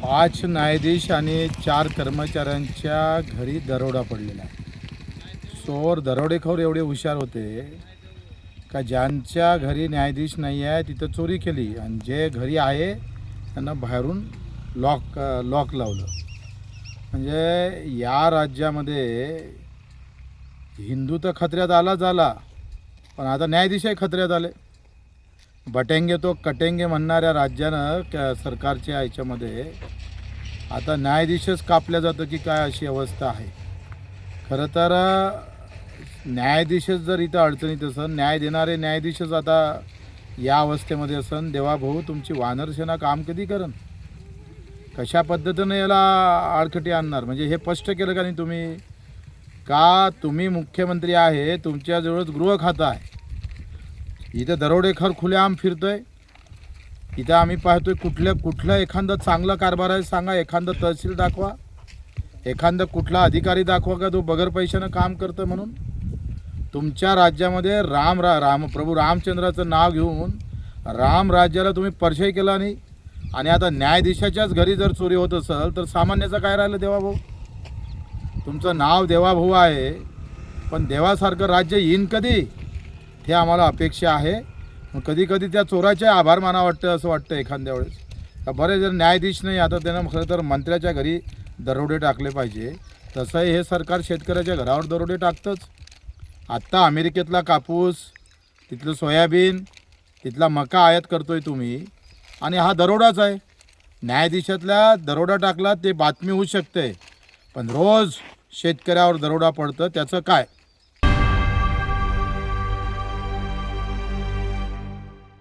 5 न्यायाधीश आणि 4 कर्मचाऱ्यांच्या घरी दरोडा पडलेला आहे. चोर दरोडेखोर एवढे हुशार होते का ज्यांच्या घरी न्यायाधीश नाही आहे तिथं चोरी केली आणि जे घरी आहे त्यांना बाहेरून लॉक लावलं. म्हणजे या राज्यामध्ये हिंदू तर खतऱ्यात आला पण आता न्यायाधीशही खतऱ्यात आले. बटेंगे तो कटेंगे म्हणणाऱ्या राज्यानं सरकारच्या याच्यामध्ये आता न्यायाधीशच कापल्या जातं की काय अशी अवस्था आहे. खरं तर न्यायाधीशच जर इथं अडचणीत असन, न्याय देणारे न्यायाधीशच आता या अवस्थेमध्ये असन, देवाभाऊ तुमची वानरसेना काम कधी करन? कशा पद्धतीनं याला आडखटी आणणार? म्हणजे हे स्पष्ट केलं का नाही तुम्ही? का तुम्ही मुख्यमंत्री आहे, तुमच्याजवळच गृह खातं आहे, इथं दरोडेखोर खुलेआम फिरतोय. इथं आम्ही पाहतोय कुठलं एखादं चांगला कारभार आहे सांगा, एखादं तहसील दाखवा, एखादं कुठला अधिकारी दाखवा का तो बगर पैशानं काम करतं. म्हणून तुमच्या राज्यामध्ये प्रभू रामचंद्राचं नाव घेऊन राम राज्याला तुम्ही परिचय केला नाही आणि आता न्यायाधीशाच्याच घरी जर चोरी होत असेल तर सामान्याचं काय राहिलं? देवाभाऊ, तुमचं नाव देवाभाऊ आहे पण देवासारखं राज्य येईन कधी हे आम्हाला अपेक्षा आहे. कधी कधी त्या चोराचे आभार माना वाटतं असं वाटतं एखाद्या वेळेस. का बरे जर न्यायाधीश नाही आता त्यानं खरं तर मंत्र्याच्या घरी दरोडे टाकले पाहिजे. तसंही हे सरकार शेतकऱ्याच्या घरावर दरोडे टाकतंच. आत्ता अमेरिकेतला कापूस, तिथलं सोयाबीन, तिथला मका आयात करतोय तुम्ही आणि हा दरोडाच आहे. न्यायाधीशातल्या दरोडा टाकला ते बातमी होऊ शकते पण रोज शेतकऱ्यावर दरोडा पडतं त्याचं काय?